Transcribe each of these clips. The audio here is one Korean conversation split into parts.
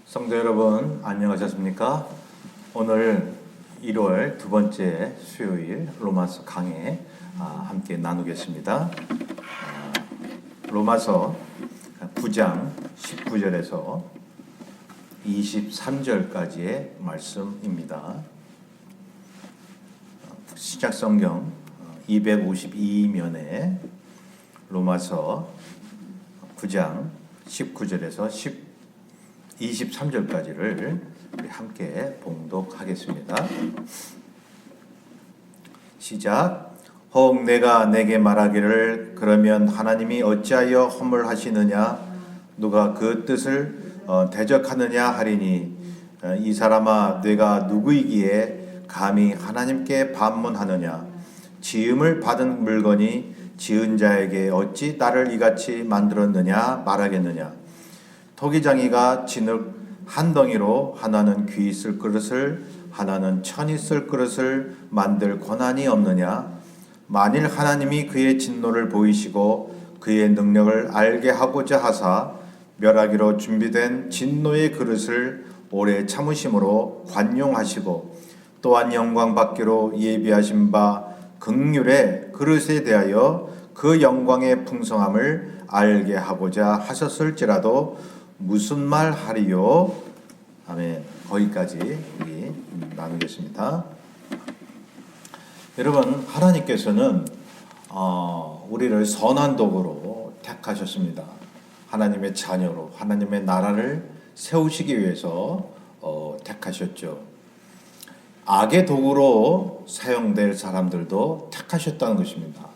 성도 여러분, 안녕하셨습니까? 오늘 1월 두 번째 수요일 로마서 강해 함께 나누겠습니다. 로마서 9장 19절에서 23절까지의 말씀입니다. 시작성경 252면에 로마서 9장 19절에서 23절까지를 우리 함께 봉독하겠습니다. 시작. 혹 내가 내게 말하기를 그러면 하나님이 어찌하여 허물하시느냐 누가 그 뜻을 대적하느냐 하리니 이 사람아 내가 누구이기에 감히 하나님께 반문하느냐 지음을 받은 물건이 지은 자에게 어찌 나를 이같이 만들었느냐 말하겠느냐 토기장이가 진흙 한 덩이로 하나는 귀 쓸 그릇을 하나는 천이 쓸 그릇을 만들 권한이 없느냐 만일 하나님이 그의 진노를 보이시고 그의 능력을 알게 하고자 하사 멸하기로 준비된 진노의 그릇을 오래 참으심으로 관용하시고 또한 영광 받기로 예비하신 바 긍휼의 그릇에 대하여 그 영광의 풍성함을 알게 하고자 하셨을지라도 무슨 말 하리요? 아멘. 거기까지 우리 나누겠습니다. 여러분, 하나님께서는 우리를 선한 도구로 택하셨습니다. 하나님의 자녀로 하나님의 나라를 세우시기 위해서 택하셨죠. 악의 도구로 사용될 사람들도 택하셨다는 것입니다.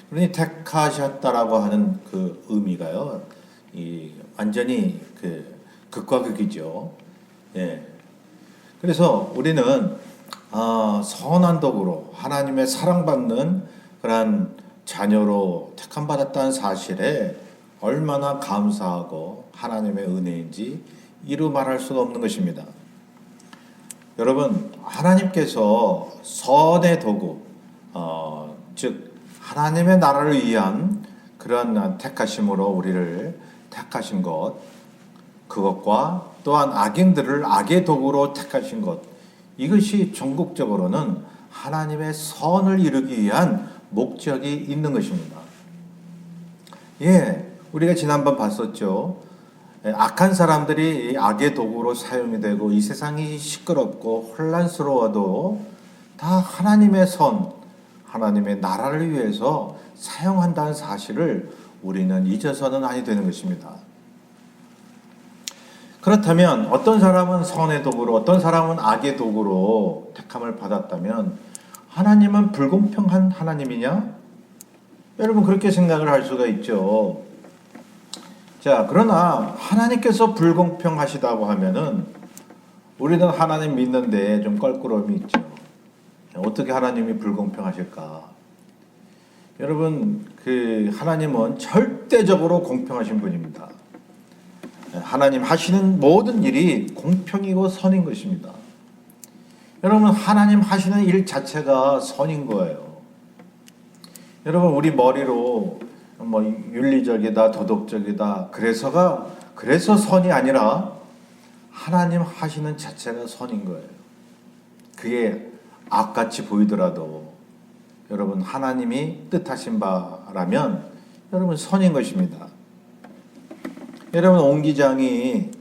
그러니 택하셨다라고 하는 그 의미가요, 완전히 극과 극이죠. 예. 그래서 우리는 선한 도구로 하나님의 사랑받는 그런 자녀로 택함받았다는 사실에 얼마나 감사하고 하나님의 은혜인지 이루 말할 수가 없는 것입니다. 여러분, 하나님께서 선의 도구, 즉 하나님의 나라를 위한 그런 택하심으로 우리를 택하신 것, 그것과 또한 악인들을 악의 도구로 택하신 것, 이것이 전국적으로는 하나님의 선을 이루기 위한 목적이 있는 것입니다. 예, 우리가 지난번 봤었죠. 악한 사람들이 악의 도구로 사용이 되고 이 세상이 시끄럽고 혼란스러워도 다 하나님의 선, 하나님의 나라를 위해서 사용한다는 사실을 우리는 잊어서는 아니 되는 것입니다. 그렇다면 어떤 사람은 선의 도구로 어떤 사람은 악의 도구로 택함을 받았다면 하나님은 불공평한 하나님이냐? 여러분, 그렇게 생각을 할 수가 있죠. 자, 그러나 하나님께서 불공평하시다고 하면은 우리는 하나님 믿는데 좀 껄끄러움이 있죠. 어떻게 하나님이 불공평하실까? 여러분, 하나님은 절대적으로 공평하신 분입니다. 하나님 하시는 모든 일이 공평이고 선인 것입니다. 여러분, 하나님 하시는 일 자체가 선인 거예요. 여러분, 우리 머리로 윤리적이다, 도덕적이다, 그래서 선이 아니라 하나님 하시는 자체가 선인 거예요. 그게 악같이 보이더라도 여러분, 하나님이 뜻하신 바라면 여러분 선인 것입니다. 여러분, 옹기장이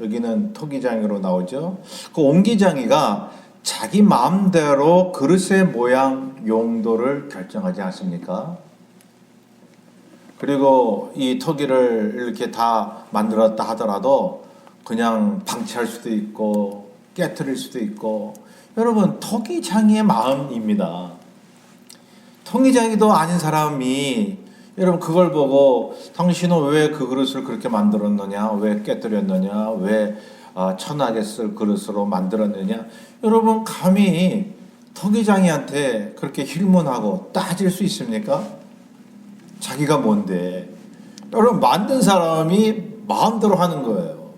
여기는 토기장이로 나오죠. 그 옹기장이가 자기 마음대로 그릇의 모양, 용도를 결정하지 않습니까? 그리고 이 토기를 이렇게 다 만들었다 하더라도 그냥 방치할 수도 있고 깨트릴 수도 있고, 여러분, 토기장이의 마음입니다. 토기장이도 아닌 사람이 여러분 그걸 보고 당신은 왜 그 그릇을 그렇게 만들었느냐, 왜 깨뜨렸느냐, 왜 천하게 쓸 그릇으로 만들었느냐, 여러분 감히 토기장이한테 그렇게 힐문하고 따질 수 있습니까? 자기가 뭔데? 여러분, 만든 사람이 마음대로 하는 거예요.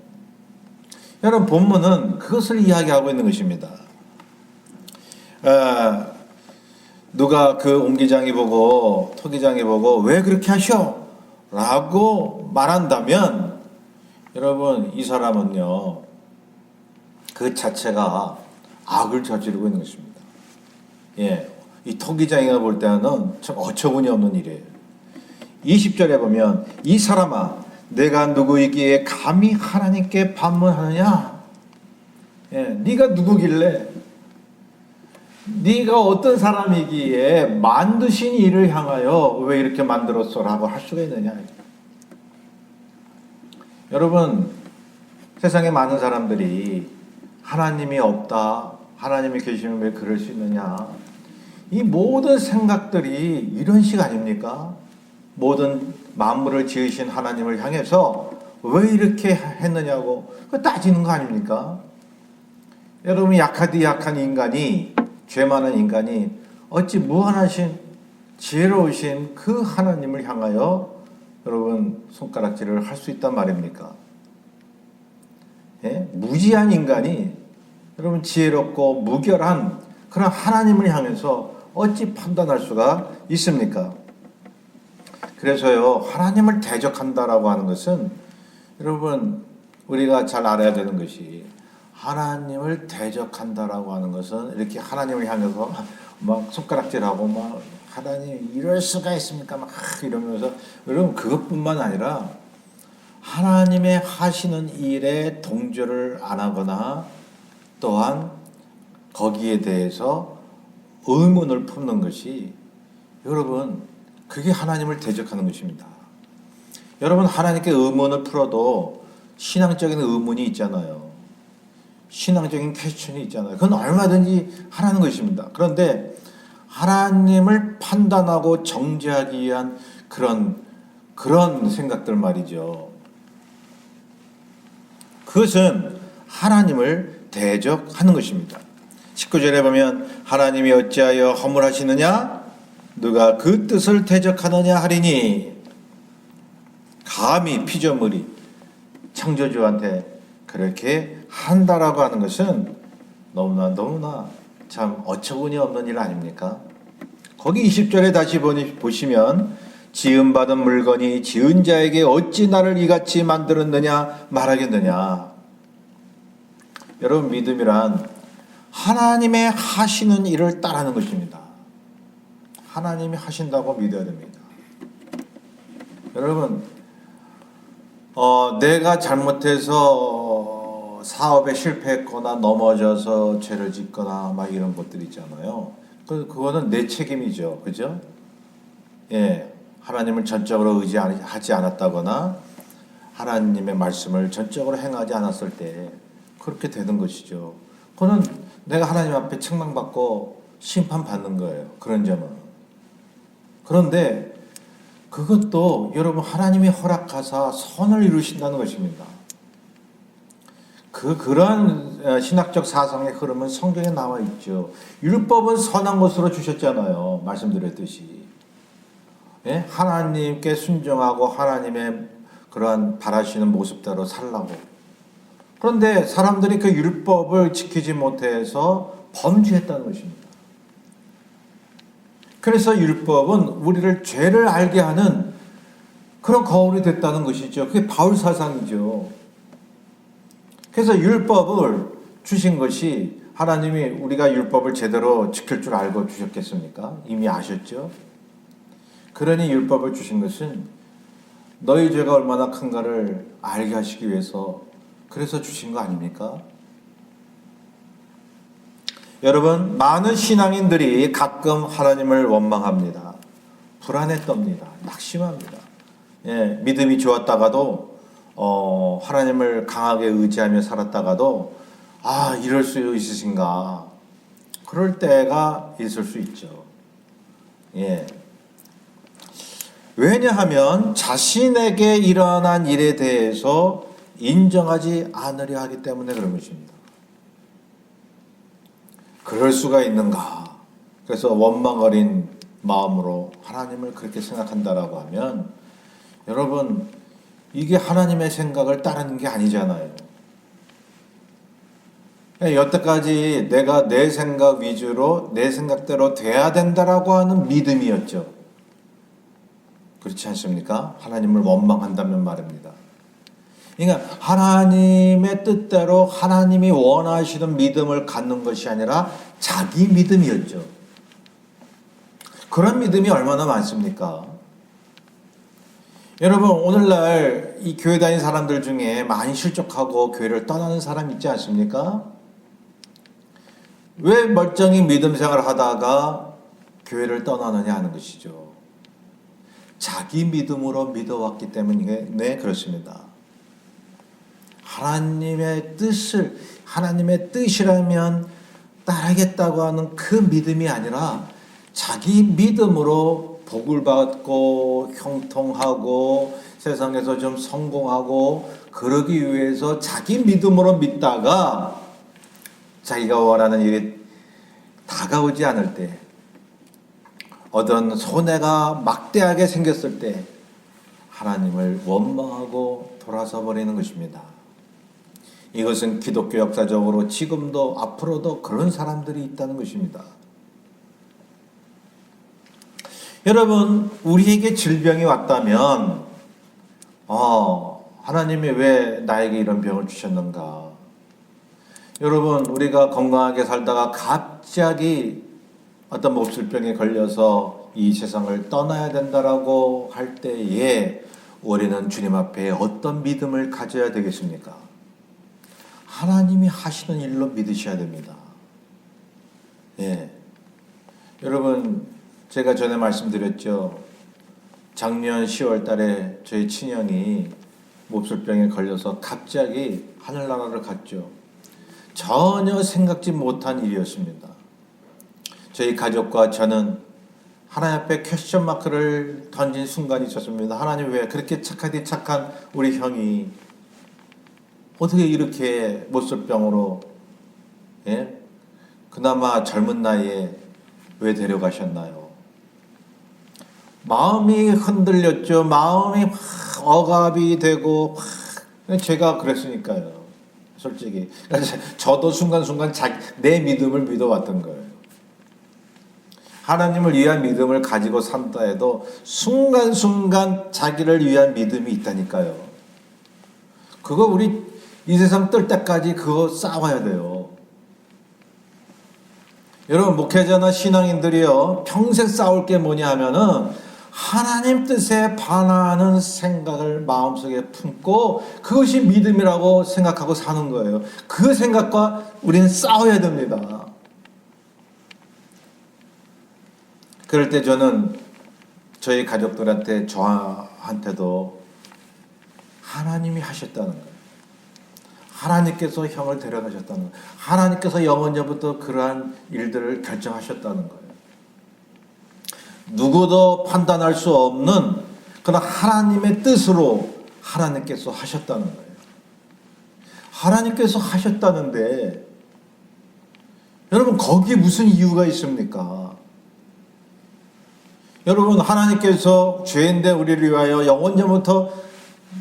여러분, 본문은 그것을 이야기하고 있는 것입니다. 누가 그 옹기장이 보고 토기장이 보고 왜 그렇게 하셔? 라고 말한다면 여러분 이 사람은요 그 자체가 악을 저지르고 있는 것입니다. 예, 이 토기장이가 볼 때는 참 어처구니 없는 일이에요. 20절에 보면 이 사람아 내가 누구이기에 감히 하나님께 반문하느냐. 예, 네가 누구길래 네가 어떤 사람이기에 만드신 이를 향하여 왜 이렇게 만들었어라고 할 수가 있느냐. 여러분 세상에 많은 사람들이 하나님이 없다, 하나님이 계시면 왜 그럴 수 있느냐, 이 모든 생각들이 이런 식 아닙니까? 모든 만물을 지으신 하나님을 향해서 왜 이렇게 했느냐고 따지는 거 아닙니까? 여러분 약하디 약한 인간이, 죄 많은 인간이 어찌 무한하신 지혜로우신 그 하나님을 향하여 여러분 손가락질을 할 수 있단 말입니까? 예? 무지한 인간이 여러분 지혜롭고 무결한 그런 하나님을 향해서 어찌 판단할 수가 있습니까? 그래서요 하나님을 대적한다라고 하는 것은 여러분 우리가 잘 알아야 되는 것이, 하나님을 대적한다라고 하는 것은 이렇게 하나님을 향해서 막 손가락질하고 막 하나님 이럴 수가 있습니까? 막 이러면서, 여러분 그것뿐만 아니라 하나님의 하시는 일에 동조를 안 하거나 또한 거기에 대해서 의문을 품는 것이 여러분 그게 하나님을 대적하는 것입니다. 여러분 하나님께 의문을 풀어도 신앙적인 의문이 있잖아요. 신앙적인 퀘스천이 있잖아요. 그건 얼마든지 하라는 것입니다. 그런데 하나님을 판단하고 정죄하기 위한 그런 생각들 말이죠. 그것은 하나님을 대적하는 것입니다. 19절에 보면 하나님이 어찌하여 허물하시느냐? 누가 그 뜻을 대적하느냐 하리니. 감히 피조물이 창조주한테 그렇게 한다라고 하는 것은 너무나 참 어처구니 없는 일 아닙니까? 거기 20절에 다시 보시면 지음받은 물건이 지은 자에게 어찌 나를 이같이 만들었느냐 말하겠느냐. 여러분 믿음이란 하나님의 하시는 일을 따르는 것입니다. 하나님이 하신다고 믿어야 됩니다. 여러분 내가 잘못해서 사업에 실패했거나 넘어져서 죄를 짓거나 막 이런 것들 있잖아요. 그거는 내 책임이죠. 그죠? 예, 하나님을 전적으로 의지하지 않았다거나 하나님의 말씀을 전적으로 행하지 않았을 때 그렇게 되는 것이죠. 그거는 내가 하나님 앞에 책망받고 심판받는 거예요. 그런 점은. 그런데 그것도 여러분 하나님이 허락하사 선을 이루신다는 것입니다. 그런 신학적 사상의 흐름은 성경에 나와 있죠. 율법은 선한 것으로 주셨잖아요. 말씀드렸듯이. 예? 하나님께 순종하고 하나님의 그러한 바라시는 모습대로 살라고. 그런데 사람들이 그 율법을 지키지 못해서 범죄했다는 것입니다. 그래서 율법은 우리를 죄를 알게 하는 그런 거울이 됐다는 것이죠. 그게 바울 사상이죠. 그래서 율법을 주신 것이, 하나님이 우리가 율법을 제대로 지킬 줄 알고 주셨겠습니까? 이미 아셨죠? 그러니 율법을 주신 것은 너희 죄가 얼마나 큰가를 알게 하시기 위해서 그래서 주신 거 아닙니까? 여러분 많은 신앙인들이 가끔 하나님을 원망합니다. 불안에 떱니다. 낙심합니다. 예, 믿음이 좋았다가도 하나님을 강하게 의지하며 살았다가도 이럴 수 있으신가, 그럴 때가 있을 수 있죠. 예. 왜냐하면 자신에게 일어난 일에 대해서 인정하지 않으려 하기 때문에 그런 것입니다. 그럴 수가 있는가? 그래서 원망 어린 마음으로 하나님을 그렇게 생각한다라고 하면 여러분 이게 하나님의 생각을 따르는 게 아니잖아요. 여태까지 내가 내 생각 위주로 내 생각대로 돼야 된다라고 하는 믿음이었죠. 그렇지 않습니까? 하나님을 원망한다면 말입니다. 그러니까 하나님의 뜻대로 하나님이 원하시는 믿음을 갖는 것이 아니라 자기 믿음이었죠. 그런 믿음이 얼마나 많습니까? 여러분, 오늘날 이 교회 다니는 사람들 중에 많이 실족하고 교회를 떠나는 사람 있지 않습니까? 왜 멀쩡히 믿음 생활을 하다가 교회를 떠나느냐 하는 것이죠. 자기 믿음으로 믿어왔기 때문에 네, 그렇습니다. 하나님의 뜻이라면 따르겠다고 하는 그 믿음이 아니라 자기 믿음으로 복을 받고 형통하고 세상에서 좀 성공하고 그러기 위해서 자기 믿음으로 믿다가 자기가 원하는 일이 다가오지 않을 때, 어떤 손해가 막대하게 생겼을 때 하나님을 원망하고 돌아서 버리는 것입니다. 이것은 기독교 역사적으로 지금도 앞으로도 그런 사람들이 있다는 것입니다. 여러분, 우리에게 질병이 왔다면 하나님이 왜 나에게 이런 병을 주셨는가? 여러분, 우리가 건강하게 살다가 갑자기 어떤 몹쓸병에 걸려서 이 세상을 떠나야 된다라고 할 때에 우리는 주님 앞에 어떤 믿음을 가져야 되겠습니까? 하나님이 하시는 일로 믿으셔야 됩니다. 예. 여러분, 제가 전에 말씀드렸죠. 작년 10월 달에 저희 친형이 몹쓸병에 걸려서 갑자기 하늘나라를 갔죠. 전혀 생각지 못한 일이었습니다. 저희 가족과 저는 하나님 앞에 퀘스천 마크를 던진 순간이 있었습니다. 하나님, 왜 그렇게 착하디 착한 우리 형이 어떻게 이렇게 몹쓸병으로, 예? 그나마 젊은 나이에 왜 데려가셨나요? 마음이 흔들렸죠. 마음이 막 억압이 되고 제가 그랬으니까요. 솔직히. 그래서 저도 순간순간 내 믿음을 믿어왔던 거예요. 하나님을 위한 믿음을 가지고 산다 해도 순간순간 자기를 위한 믿음이 있다니까요. 그거 우리 이 세상 뜰 때까지 그거 싸워야 돼요. 여러분, 목회자나 신앙인들이요, 평생 싸울 게 뭐냐 하면은 하나님 뜻에 반하는 생각을 마음속에 품고 그것이 믿음이라고 생각하고 사는 거예요. 그 생각과 우리는 싸워야 됩니다. 그럴 때 저는 저희 가족들한테, 저한테도 하나님이 하셨다는 거예요. 하나님께서 형을 데려가셨다는 거예요. 하나님께서 영원전부터 그러한 일들을 결정하셨다는 거예요. 누구도 판단할 수 없는 그런 하나님의 뜻으로 하나님께서 하셨다는 거예요. 하나님께서 하셨다는데 여러분, 거기에 무슨 이유가 있습니까? 여러분, 하나님께서 죄인된 우리를 위하여 영원전부터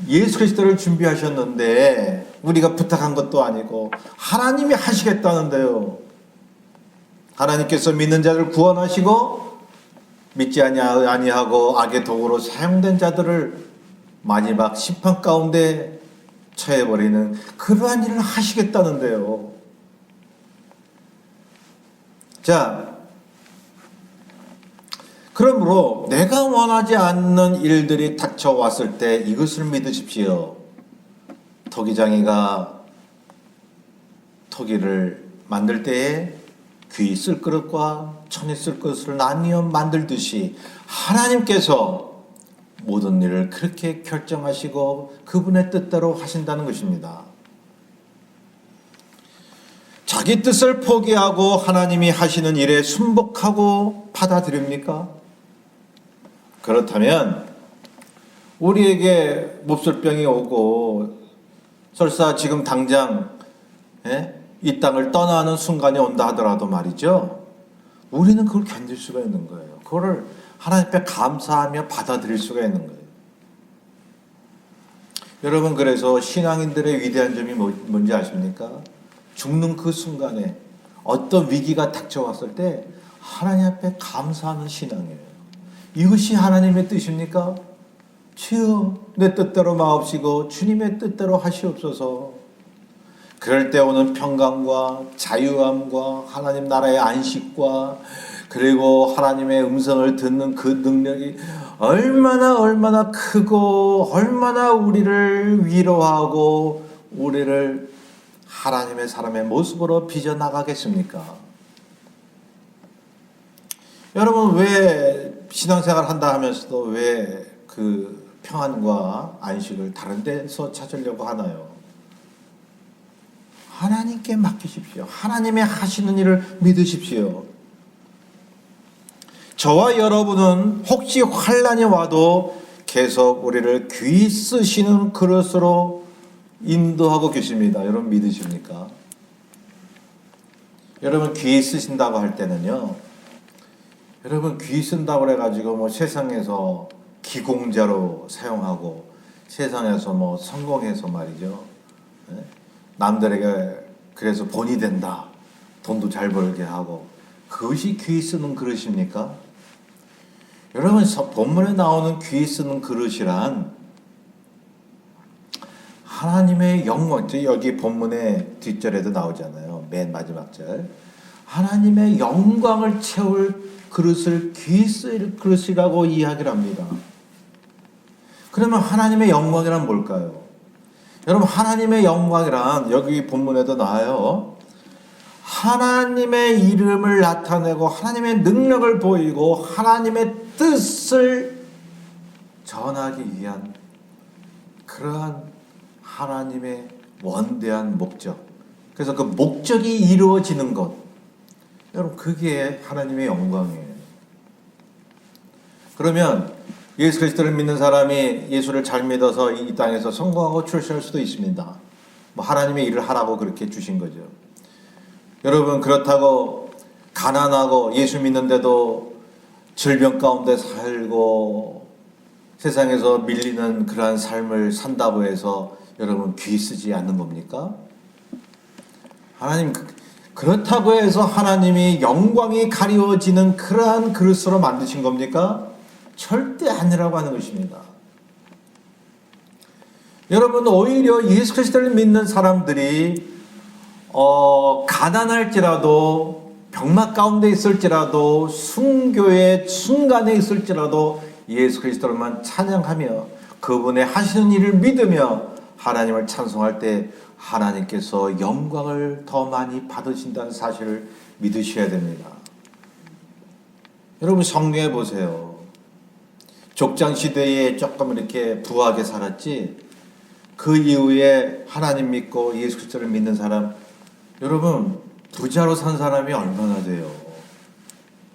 예수 그리스도를 준비하셨는데 우리가 부탁한 것도 아니고 하나님이 하시겠다는데요. 하나님께서 믿는 자를 구원하시고 믿지 아니하고 악의 도구로 사용된 자들을 마지막 심판 가운데 처해버리는 그러한 일을 하시겠다는데요. 자, 그러므로 내가 원하지 않는 일들이 닥쳐왔을 때 이것을 믿으십시오. 토기장이가 토기를 만들 때에 귀 쓸 그릇과 천이 쓸 그릇을 나뉘어 만들듯이 하나님께서 모든 일을 그렇게 결정하시고 그분의 뜻대로 하신다는 것입니다. 자기 뜻을 포기하고 하나님이 하시는 일에 순복하고 받아들입니까? 그렇다면 우리에게 몹쓸병이 오고 설사 지금 당장 이 땅을 떠나는 순간이 온다 하더라도 말이죠, 우리는 그걸 견딜 수가 있는 거예요. 그거를 하나님 앞에 감사하며 받아들일 수가 있는 거예요. 여러분, 그래서 신앙인들의 위대한 점이 뭔지 아십니까? 죽는 그 순간에 어떤 위기가 닥쳐왔을 때 하나님 앞에 감사하는 신앙이에요. 이것이 하나님의 뜻입니까? 주여 내 뜻대로 마옵시고 주님의 뜻대로 하시옵소서. 그럴 때 오는 평강과 자유함과 하나님 나라의 안식과 그리고 하나님의 음성을 듣는 그 능력이 얼마나 크고 얼마나 우리를 위로하고 우리를 하나님의 사람의 모습으로 빚어나가겠습니까? 여러분, 왜 신앙생활 한다 하면서도 왜 그 평안과 안식을 다른 데서 찾으려고 하나요? 하나님께 맡기십시오. 하나님의 하시는 일을 믿으십시오. 저와 여러분은 혹시 환난이 와도 계속 우리를 귀 쓰시는 그릇으로 인도하고 계십니다. 여러분 믿으십니까? 여러분 귀 쓰신다고 할 때는요, 여러분 귀 쓴다고 해가지고 뭐 세상에서 기공자로 사용하고 세상에서 뭐 성공해서 말이죠, 남들에게 그래서 본이 된다, 돈도 잘 벌게 하고, 그것이 귀 쓰는 그릇입니까? 여러분 본문에 나오는 귀 쓰는 그릇이란 하나님의 영광, 여기 본문의 뒷절에도 나오잖아요. 맨 마지막 절, 하나님의 영광을 채울 그릇을 귀 쓸 그릇이라고 이야기를 합니다. 그러면 하나님의 영광이란 뭘까요? 여러분 하나님의 영광이란 여기 본문에도 나와요. 하나님의 이름을 나타내고 하나님의 능력을 보이고 하나님의 뜻을 전하기 위한 그러한 하나님의 원대한 목적. 그래서 그 목적이 이루어지는 것, 여러분 그게 하나님의 영광이에요. 그러면 예수 그리스도를 믿는 사람이 예수를 잘 믿어서 이 땅에서 성공하고 출세할 수도 있습니다. 뭐 하나님의 일을 하라고 그렇게 주신 거죠. 여러분 그렇다고 가난하고 예수 믿는데도 질병 가운데 살고 세상에서 밀리는 그러한 삶을 산다고 해서 여러분 귀 쓰지 않는 겁니까? 하나님 그렇다고 해서 하나님이 영광이 가리워지는 그러한 그릇으로 만드신 겁니까? 절대 아니라고 하는 것입니다. 여러분 오히려 예수 그리스도를 믿는 사람들이 가난할지라도 병막 가운데 있을지라도 순교의 순간에 있을지라도 예수 그리스도를만 찬양하며 그분의 하시는 일을 믿으며 하나님을 찬송할 때 하나님께서 영광을 더 많이 받으신다는 사실을 믿으셔야 됩니다. 여러분 성경에 보세요. 족장시대에 조금 이렇게 부하게 살았지 그 이후에 하나님 믿고 예수 그리스도를 믿는 사람, 여러분 부자로 산 사람이 얼마나 돼요?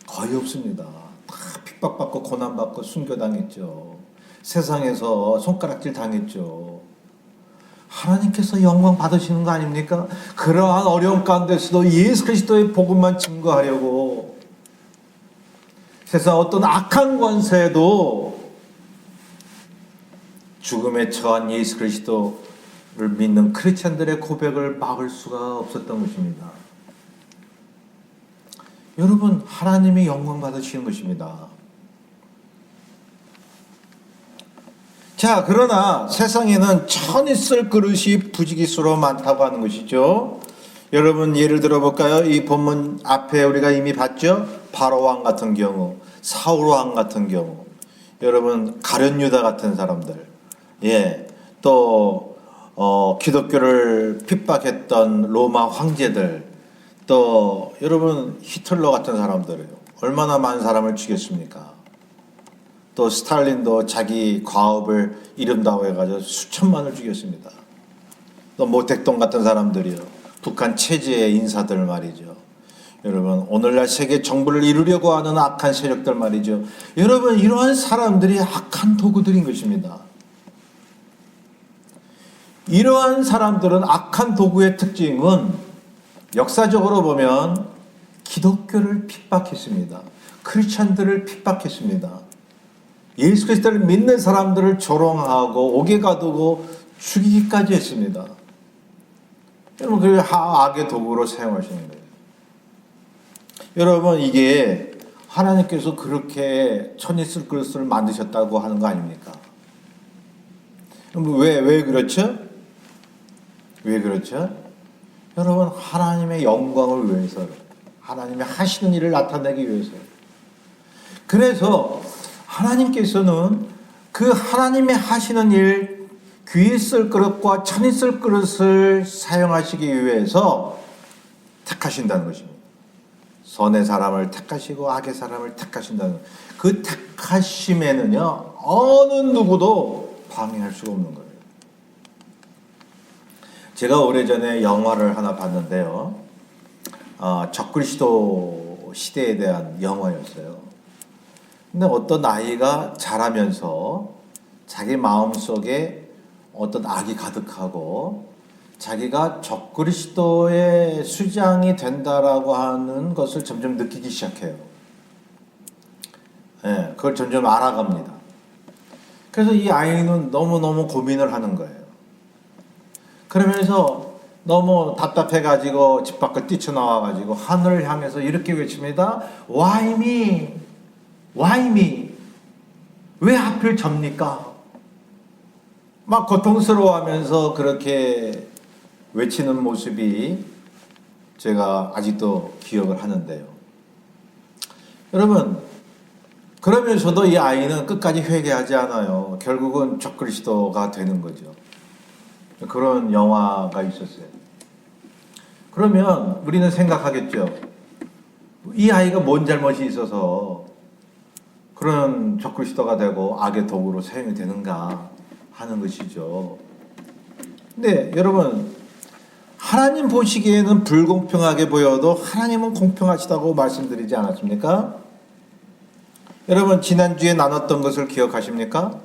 거의 없습니다. 다 핍박받고 고난받고 순교당했죠. 세상에서 손가락질 당했죠. 하나님께서 영광 받으시는 거 아닙니까? 그러한 어려움 가운데서도 예수 그리스도의 복음만 증거하려고 세상 어떤 악한 권세도 죽음에 처한 예수 그리스도를 믿는 크리스찬들의 고백을 막을 수가 없었던 것입니다. 여러분 하나님의 영광 받으시는 것입니다. 자, 그러나 세상에는 천이 쓸 그릇이 부지기수로 많다고 하는 것이죠. 여러분 예를 들어볼까요? 이 본문 앞에 우리가 이미 봤죠. 바로왕 같은 경우, 사울왕 같은 경우, 여러분 가룟 유다 같은 사람들, 또 기독교를 핍박했던 로마 황제들, 또 여러분 히틀러 같은 사람들이요. 얼마나 많은 사람을 죽였습니까? 또 스탈린도 자기 과업을 이룬다고 해가지고 수천만을 죽였습니다. 또 모택동 같은 사람들이요. 북한 체제의 인사들 말이죠. 여러분 오늘날 세계 정부를 이루려고 하는 악한 세력들 말이죠. 여러분 이러한 사람들이 악한 도구들인 것입니다. 이러한 사람들은 악한 도구의 특징은 역사적으로 보면 기독교를 핍박했습니다. 크리스찬들을 픽박했습니다. 예수 그리스도를 믿는 사람들을 조롱하고 옥에 가두고 죽이기까지 했습니다. 여러분 그 악의 도구로 사용하시는 거예요. 여러분 이게 하나님께서 그렇게 천이 쓸 그릇을 만드셨다고 하는 거 아닙니까? 왜 그렇죠? 왜 그렇죠? 여러분, 하나님의 영광을 위해서, 하나님의 하시는 일을 나타내기 위해서. 그래서 하나님께서는 그 하나님의 하시는 일, 귀 쓸 그릇과 천이 쓸 그릇을 사용하시기 위해서 택하신다는 것입니다. 선의 사람을 택하시고 악의 사람을 택하신다는, 그 택하심에는요 어느 누구도 방해할 수가 없는 거예요. 제가 오래전에 영화를 하나 봤는데요, 적그리스도 시대에 대한 영화였어요. 근데 어떤 아이가 자라면서 자기 마음속에 어떤 악이 가득하고 자기가 적그리스도의 수장이 된다라고 하는 것을 점점 느끼기 시작해요. 예, 그걸 점점 알아갑니다. 그래서 이 아이는 너무너무 고민을 하는 거예요. 그러면서 너무 답답해가지고 집 밖을 뛰쳐나와가지고 하늘을 향해서 이렇게 외칩니다. Why me? Why me? 왜 하필 접니까? 막 고통스러워하면서 그렇게 외치는 모습이 제가 아직도 기억을 하는데요. 여러분, 그러면서도 이 아이는 끝까지 회개하지 않아요. 결국은 적그리스도가 되는 거죠. 그런 영화가 있었어요. 그러면 우리는 생각하겠죠. 이 아이가 뭔 잘못이 있어서 그런 적그리스도가 되고 악의 도구로 사용이 되는가 하는 것이죠. 근데 여러분, 하나님 보시기에는 불공평하게 보여도 하나님은 공평하시다고 말씀드리지 않았습니까? 여러분, 지난주에 나눴던 것을 기억하십니까?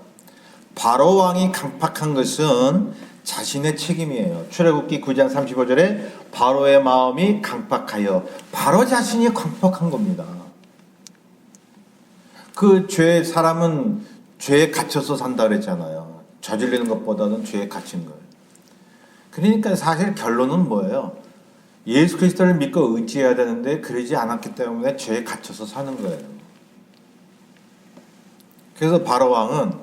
바로 왕이 강팍한 것은 자신의 책임이에요. 출애굽기 9장 35절에 바로의 마음이 강팍하여, 바로 자신이 강팍한 겁니다. 그 사람은 죄에 갇혀서 산다 그랬잖아요. 저지르는 것보다는 죄에 갇힌 거예요. 그러니까 사실 결론은 뭐예요? 예수 그리스도를 믿고 의지해야 되는데 그러지 않았기 때문에 죄에 갇혀서 사는 거예요. 그래서 바로 왕은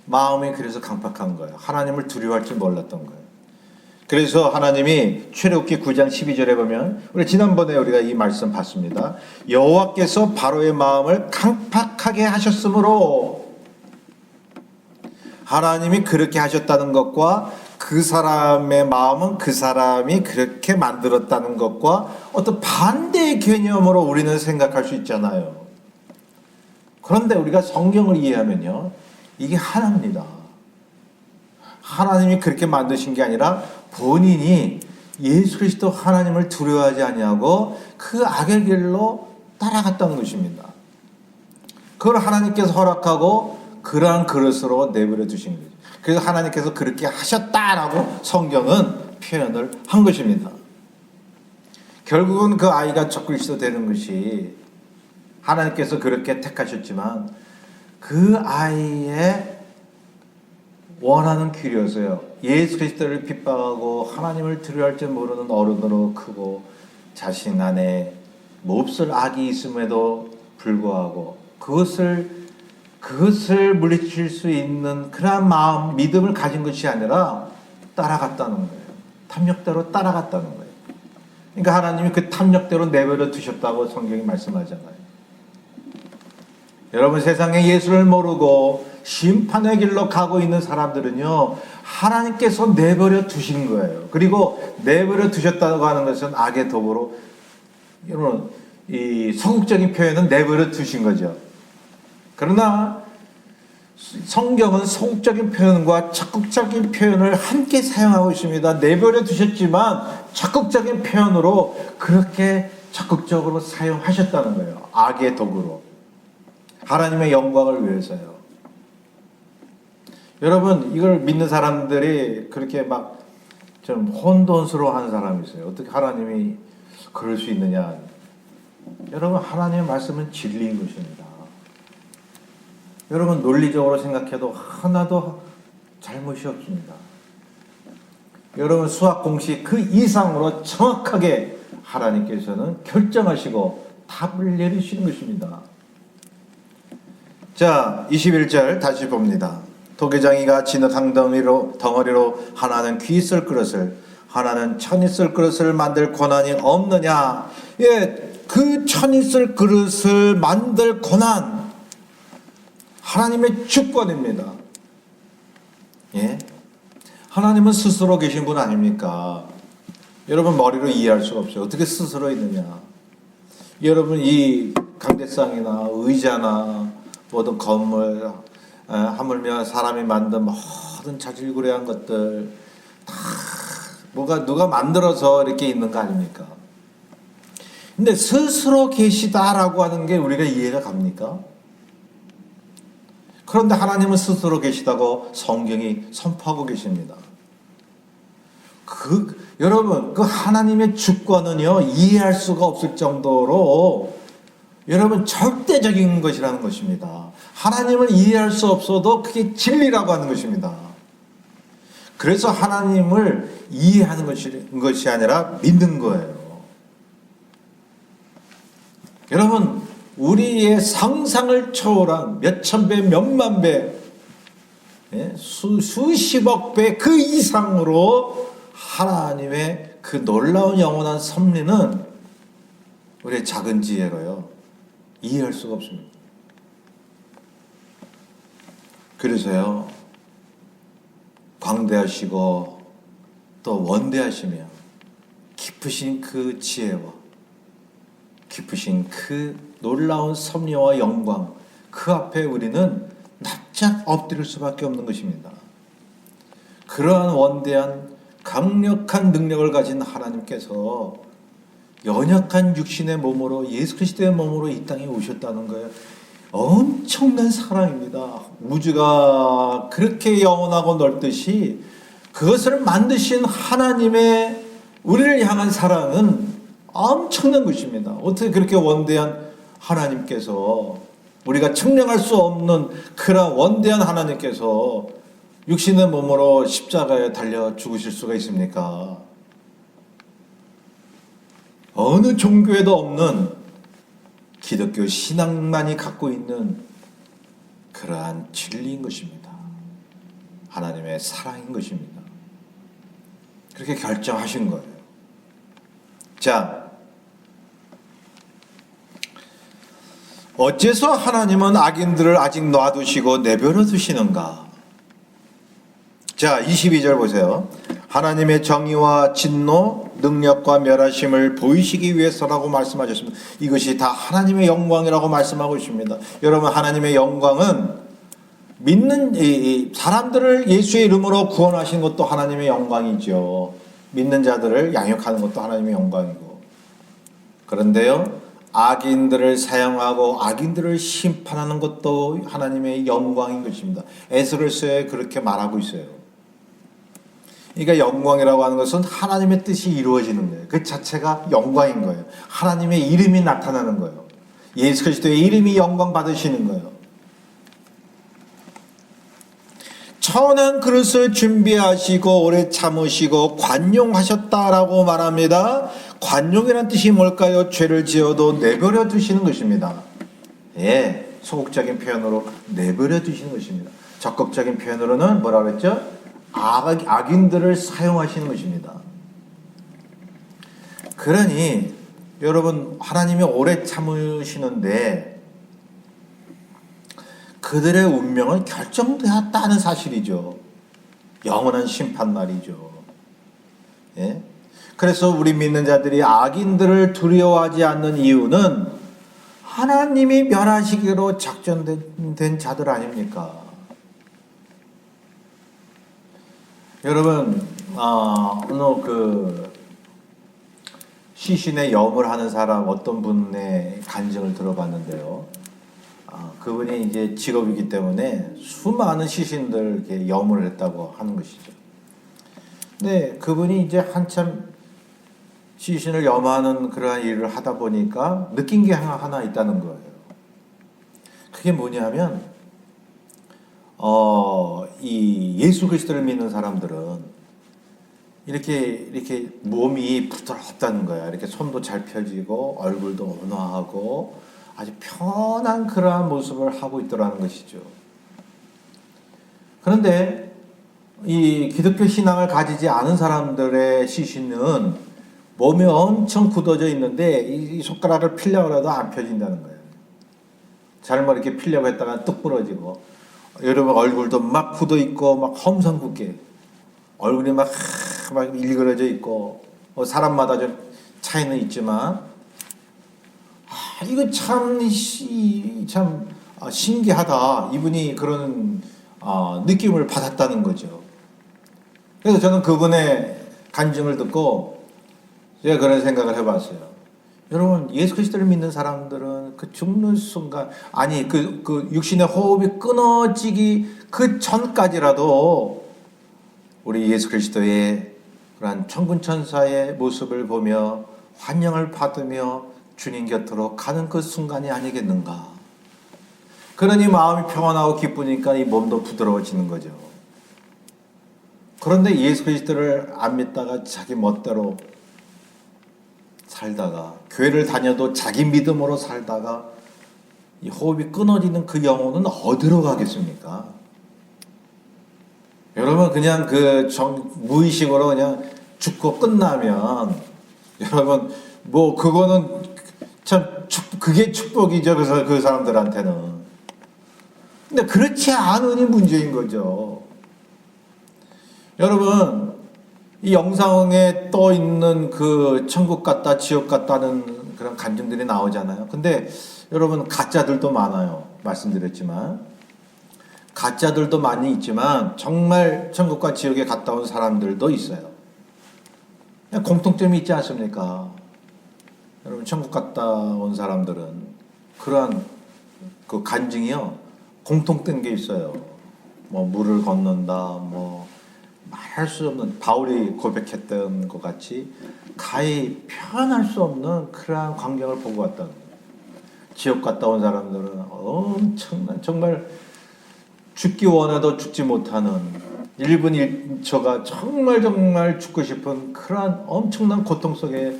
마음이 그래서 강팍한 거예요. 하나님을 두려워할 줄 몰랐던 거예요. 그래서 하나님이 출애굽기 9장 12절에 보면, 우리 지난번에 우리가 이 말씀 봤습니다. 여호와께서 바로의 마음을 강팍하게 하셨으므로, 하나님이 그렇게 하셨다는 것과 그 사람의 마음은 그 사람이 그렇게 만들었다는 것과 어떤 반대의 개념으로 우리는 생각할 수 있잖아요. 그런데 우리가 성경을 이해하면요, 이게 하나입니다. 하나님이 그렇게 만드신 게 아니라 본인이 예수 그리스도 하나님을 두려워하지 아니하고 그 악의 길로 따라갔다는 것입니다. 그걸 하나님께서 허락하고 그러한 그릇으로 내버려 두신 거죠. 그래서 하나님께서 그렇게 하셨다라고 성경은 표현을 한 것입니다. 결국은 그 아이가 적그리스도 되는 것이 하나님께서 그렇게 택하셨지만 그 아이의 원하는 길이었어요. 예수 그리스도를 핍박하고 하나님을 두려워할 줄 모르는 어른으로 크고 자신 안에 몹쓸 악이 있음에도 불구하고 그것을 물리칠 수 있는 그런 마음, 믿음을 가진 것이 아니라 따라갔다는 거예요. 탐욕대로 따라갔다는 거예요. 그러니까 하나님이 그 탐욕대로 내버려 두셨다고 성경이 말씀하잖아요. 여러분, 세상에 예수를 모르고 심판의 길로 가고 있는 사람들은요, 하나님께서 내버려 두신 거예요. 그리고 내버려 두셨다고 하는 것은 악의 도구로, 여러분, 이 소극적인 표현은 내버려 두신 거죠. 그러나 성경은 소극적인 표현과 적극적인 표현을 함께 사용하고 있습니다. 내버려 두셨지만 적극적인 표현으로 그렇게 적극적으로 사용하셨다는 거예요. 악의 도구로. 하나님의 영광을 위해서요. 여러분, 이걸 믿는 사람들이 그렇게 막 좀 혼돈스러워하는 사람이 있어요. 어떻게 하나님이 그럴 수 있느냐. 여러분, 하나님의 말씀은 진리인 것입니다. 여러분, 논리적으로 생각해도 하나도 잘못이 없습니다. 여러분, 수학 공식 그 이상으로 정확하게 하나님께서는 결정하시고 답을 내리시는 것입니다. 자, 21절 다시 봅니다. 도개장이가 진흙 덩어리로 하나는 귀 쓸 그릇을 하나는 천이 쓸 그릇을 만들 권한이 없느냐. 예, 그 천이 쓸 그릇을 만들 권한 하나님의 주권입니다. 예, 하나님은 스스로 계신 분 아닙니까? 여러분 머리로 이해할 수가 없어요. 어떻게 스스로 있느냐. 여러분 이 강대상이나 의자나 모든 건물, 하물며 사람이 만든 모든 자질구레한 것들 다 누가 만들어서 이렇게 있는 거 아닙니까? 근데 스스로 계시다라고 하는 게 우리가 이해가 갑니까? 그런데 하나님은 스스로 계시다고 성경이 선포하고 계십니다. 여러분, 그 하나님의 주권은요, 이해할 수가 없을 정도로 여러분 절대적인 것이라는 것입니다. 하나님을 이해할 수 없어도 그게 진리라고 하는 것입니다. 그래서 하나님을 이해하는 것이 아니라 믿는 거예요. 여러분, 우리의 상상을 초월한 몇천 배, 몇만 배, 수십억 배 그 이상으로 하나님의 그 놀라운 영원한 섭리는 우리의 작은 지혜로요, 이해할 수가 없습니다. 그래서요, 광대하시고 또 원대하시며 깊으신 그 지혜와 깊으신 그 놀라운 섭리와 영광, 그 앞에 우리는 납작 엎드릴 수밖에 없는 것입니다. 그러한 원대한 강력한 능력을 가진 하나님께서 연약한 육신의 몸으로, 예수 그리스도의 몸으로 이 땅에 오셨다는 거예요. 엄청난 사랑입니다. 우주가 그렇게 영원하고 넓듯이 그것을 만드신 하나님의 우리를 향한 사랑은 엄청난 것입니다. 어떻게 그렇게 원대한 하나님께서, 우리가 측량할 수 없는 그런 원대한 하나님께서 육신의 몸으로 십자가에 달려 죽으실 수가 있습니까? 어느 종교에도 없는 기독교 신앙만이 갖고 있는 그러한 진리인 것입니다. 하나님의 사랑인 것입니다. 그렇게 결정하신 거예요. 자, 어째서 하나님은 악인들을 아직 놔두시고 내버려 두시는가? 자, 22절 보세요. 하나님의 정의와 진노, 능력과 멸하심을 보이시기 위해서라고 말씀하셨습니다. 이것이 다 하나님의 영광이라고 말씀하고 있습니다. 여러분, 하나님의 영광은 믿는 사람들을 예수의 이름으로 구원하신 것도 하나님의 영광이죠. 믿는 자들을 양육하는 것도 하나님의 영광이고. 그런데요, 악인들을 사용하고 악인들을 심판하는 것도 하나님의 영광인 것입니다. 에스겔서에 그렇게 말하고 있어요. 그러니까 영광이라고 하는 것은 하나님의 뜻이 이루어지는 거예요. 그 자체가 영광인 거예요. 하나님의 이름이 나타나는 거예요. 예수 그리스도의 이름이 영광 받으시는 거예요. 천한 그릇을 준비하시고 오래 참으시고 관용하셨다라고 말합니다. 관용이란 뜻이 뭘까요? 죄를 지어도 내버려 두시는 것입니다. 예, 소극적인 표현으로 내버려 두시는 것입니다. 적극적인 표현으로는 뭐라 그랬죠? 악인들을 사용하시는 것입니다. 그러니 여러분, 하나님이 오래 참으시는데 그들의 운명은 결정되었다는 사실이죠. 영원한 심판 말이죠. 예? 그래서 우리 믿는 자들이 악인들을 두려워하지 않는 이유는 하나님이 멸하시기로 작전된 자들 아닙니까? 여러분, 어느 시신의 염을 하는 사람 어떤 분의 간증을 들어봤는데요. 그분이 이제 직업이기 때문에 수많은 시신들 이렇게 염을 했다고 하는 것이죠. 근데 그분이 이제 한참 시신을 염하는 그러한 일을 하다 보니까 느낀 게 하나 있다는 거예요. 그게 뭐냐면, 이 예수 그리스도를 믿는 사람들은 이렇게 몸이 부드럽다는 거야. 이렇게 손도 잘 펴지고 얼굴도 온화하고 아주 편한 그러한 모습을 하고 있더라는 것이죠. 그런데 이 기독교 신앙을 가지지 않은 사람들의 시신은 몸이 엄청 굳어져 있는데 이 손가락을 피려고 해도 안 펴진다는 거예요. 잘못 이렇게 피려고 했다가 뚝 부러지고, 여러분 얼굴도 막 굳어 있고 막 험상궂게 얼굴이 막 일그러져 있고, 사람마다 좀 차이는 있지만, 이거 참 신기하다. 이분이 그런 느낌을 받았다는 거죠. 그래서 저는 그분의 간증을 듣고 제가 그런 생각을 해봤어요. 여러분, 예수 그리스도를 믿는 사람들은 그 죽는 순간, 아니 그 육신의 호흡이 끊어지기 그 전까지라도 우리 예수 그리스도의 그러한 천군 천사의 모습을 보며 환영을 받으며 주님 곁으로 가는 그 순간이 아니겠는가. 그러니 마음이 평안하고 기쁘니까 이 몸도 부드러워지는 거죠. 그런데 예수 그리스도를 안 믿다가 자기 멋대로 살다가, 교회를 다녀도 자기 믿음으로 살다가 이 호흡이 끊어지는 그 영혼은 어디로 가겠습니까? 여러분, 그냥 무의식으로 그냥 죽고 끝나면, 여러분 뭐 그거는 참 그게 축복이죠. 그래서 그 사람들한테는. 근데 그렇지 않으니 문제인 거죠. 여러분, 이 영상에 떠 있는 그 천국 같다, 지옥 같다는 그런 간증들이 나오잖아요. 근데 여러분, 가짜들도 많아요. 말씀드렸지만. 가짜들도 많이 있지만, 정말 천국과 지옥에 갔다 온 사람들도 있어요. 공통점이 있지 않습니까? 여러분, 천국 갔다 온 사람들은 그러한 그 간증이요, 공통된 게 있어요. 뭐, 물을 건넌다, 뭐, 말할 수 없는, 바울이 고백했던 것 같이 가히 표현할 수 없는 그러한 광경을 보고 왔다는 거예요. 지옥 갔다 온 사람들은 엄청난, 정말 죽기 원해도 죽지 못하는 1분 1초가 정말 죽고 싶은 그러한 엄청난 고통 속에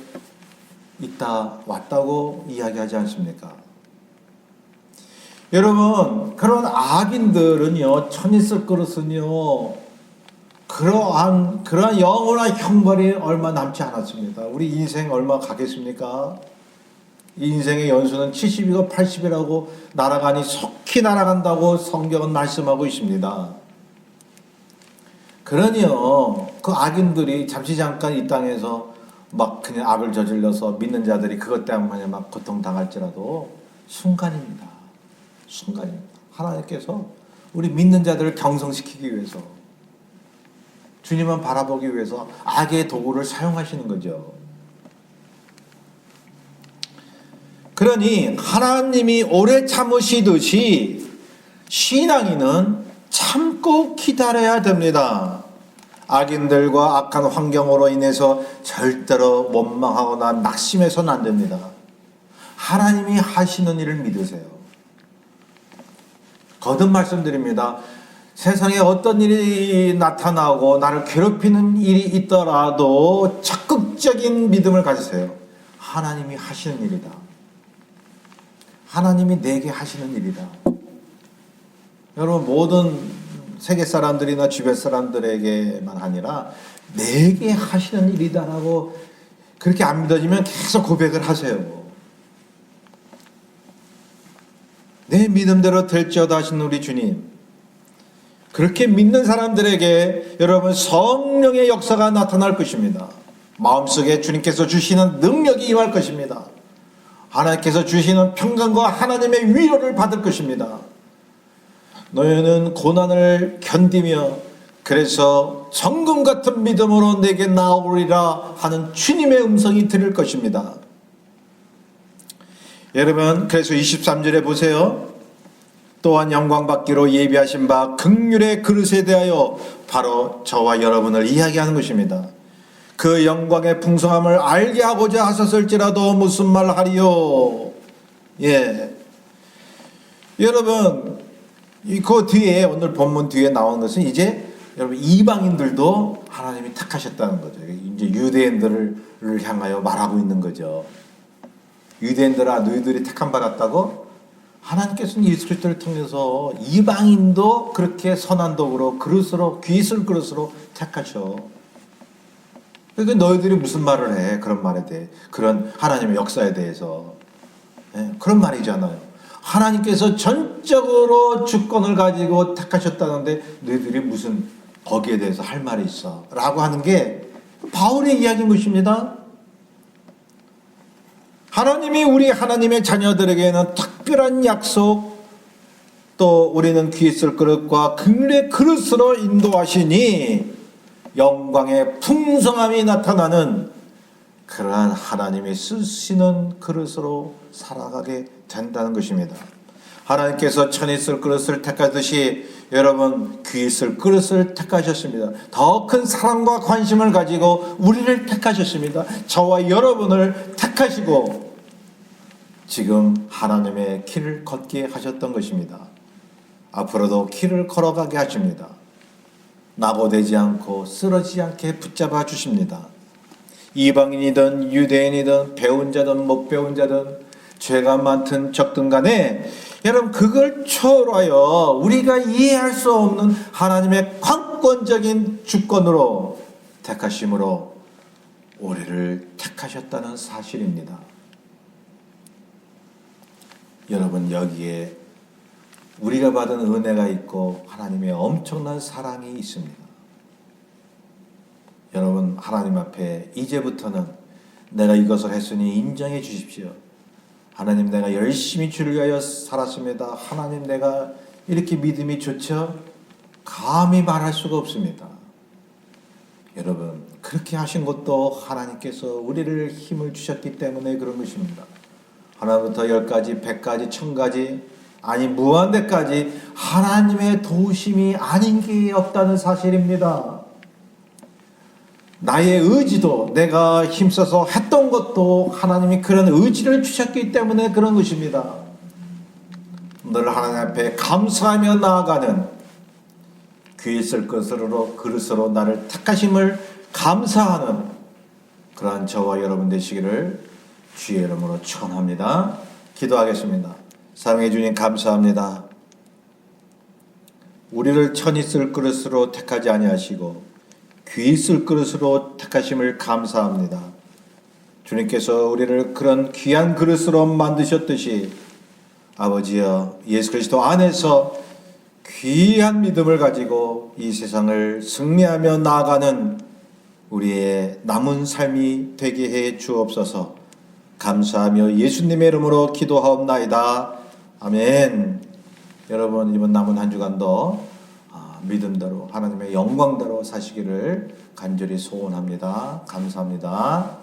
왔다고 이야기하지 않습니까? 여러분, 그런 악인들은요, 천이 쓸 그릇은요, 그러한 영원한 형벌이 얼마 남지 않았습니다. 우리 인생 얼마 가겠습니까? 이 인생의 연수는 70이고 80이라고 날아가니 속히 날아간다고 성경은 말씀하고 있습니다. 그러니요, 그 악인들이 잠깐 이 땅에서 막 그냥 악을 저질러서 믿는 자들이 그것 때문에 막 고통당할지라도 순간입니다. 하나님께서 우리 믿는 자들을 경성시키기 위해서, 주님만 바라보기 위해서 악의 도구를 사용하시는 거죠. 그러니 하나님이 오래 참으시듯이 신앙인은 참고 기다려야 됩니다. 악인들과 악한 환경으로 인해서 절대로 원망하거나 낙심해서는 안 됩니다. 하나님이 하시는 일을 믿으세요. 거듭 말씀드립니다. 세상에 어떤 일이 나타나고 나를 괴롭히는 일이 있더라도 적극적인 믿음을 가지세요. 하나님이 하시는 일이다. 하나님이 내게 하시는 일이다. 여러분, 모든 세계 사람들이나 주변 사람들에게만 아니라 내게 하시는 일이다라고 그렇게 안 믿어지면 계속 고백을 하세요. 내 믿음대로 될지어다 하신 우리 주님, 그렇게 믿는 사람들에게 여러분 성령의 역사가 나타날 것입니다. 마음속에 주님께서 주시는 능력이 임할 것입니다. 하나님께서 주시는 평강과 하나님의 위로를 받을 것입니다. 너희는 고난을 견디며 그래서 성금 같은 믿음으로 내게 나오리라 하는 주님의 음성이 들릴 것입니다. 여러분, 그래서 23절에 보세요. 또한 영광받기로 예비하신 바 긍휼의 그릇에 대하여 바로 저와 여러분을 이야기하는 것입니다. 그 영광의 풍성함을 알게 하고자 하셨을지라도 무슨 말 하리요. 예, 여러분, 그 뒤에, 오늘 본문 뒤에 나온 것은 이제 여러분 이방인들도 하나님이 택하셨다는 거죠. 이제 유대인들을 향하여 말하고 있는 거죠. 유대인들아, 너희들이 택함 받았다고? 하나님께서는 예수 그리스도를 통해서 이방인도 그렇게 선한 도구로 그릇으로 귀있을 그릇으로 택하셔. 그러니까 너희들이 무슨 말을 해? 그런 말에 대해, 그런 하나님의 역사에 대해서. 그런 말이잖아요. 하나님께서 전적으로 주권을 가지고 택하셨다는데 너희들이 무슨 거기에 대해서 할 말이 있어? 라고 하는 게 바울의 이야기인 것입니다. 하나님이 우리 하나님의 자녀들에게는 특별한 약속, 또 우리는 귀 있을 그릇과 긍휼의 그릇으로 인도하시니 영광의 풍성함이 나타나는 그러한 하나님이 쓰시는 그릇으로 살아가게 된다는 것입니다. 하나님께서 천이 쓸 그릇을 택하듯이 여러분 귀 있을 그릇을 택하셨습니다. 더 큰 사랑과 관심을 가지고 우리를 택하셨습니다. 저와 여러분을 택하시고 지금 하나님의 길을 걷게 하셨던 것입니다. 앞으로도 길을 걸어가게 하십니다. 낙오되지 않고 쓰러지지 않게 붙잡아 주십니다. 이방인이든 유대인이든 배운 자든 못 배운 자든 죄가 많든 적든 간에 여러분 그걸 초월하여 우리가 이해할 수 없는 하나님의 관권적인 주권으로 택하심으로 우리를 택하셨다는 사실입니다. 여러분 여기에 우리가 받은 은혜가 있고 하나님의 엄청난 사랑이 있습니다. 여러분 하나님 앞에 이제부터는 내가 이것을 했으니 인정해 주십시오. 하나님 내가 열심히 주를 위하여 살았습니다. 하나님 내가 이렇게 믿음이 좋죠? 감히 말할 수가 없습니다. 여러분 그렇게 하신 것도 하나님께서 우리를 힘을 주셨기 때문에 그런 것입니다. 하나부터 10가지, 100가지, 1000가지 아니 무한대까지 하나님의 도우심이 아닌 게 없다는 사실입니다. 나의 의지도 내가 힘써서 했던 것도 하나님이 그런 의지를 주셨기 때문에 그런 것입니다. 늘 하나님 앞에 감사하며 나아가는 귀 있을 그릇으로 나를 택하심을 감사하는 그러한 저와 여러분 되시기를 주의 이름으로 축원합니다. 기도하겠습니다. 사랑해 주님 감사합니다. 우리를 천이 쓸 그릇으로 택하지 아니하시고 귀 있을 그릇으로 택하심을 감사합니다. 주님께서 우리를 그런 귀한 그릇으로 만드셨듯이 아버지여 예수 그리스도 안에서 귀한 믿음을 가지고 이 세상을 승리하며 나아가는 우리의 남은 삶이 되게 해 주옵소서. 감사하며 예수님의 이름으로 기도하옵나이다. 아멘. 여러분 이번 남은 한 주간도 믿음대로 하나님의 영광대로 사시기를 간절히 소원합니다. 감사합니다.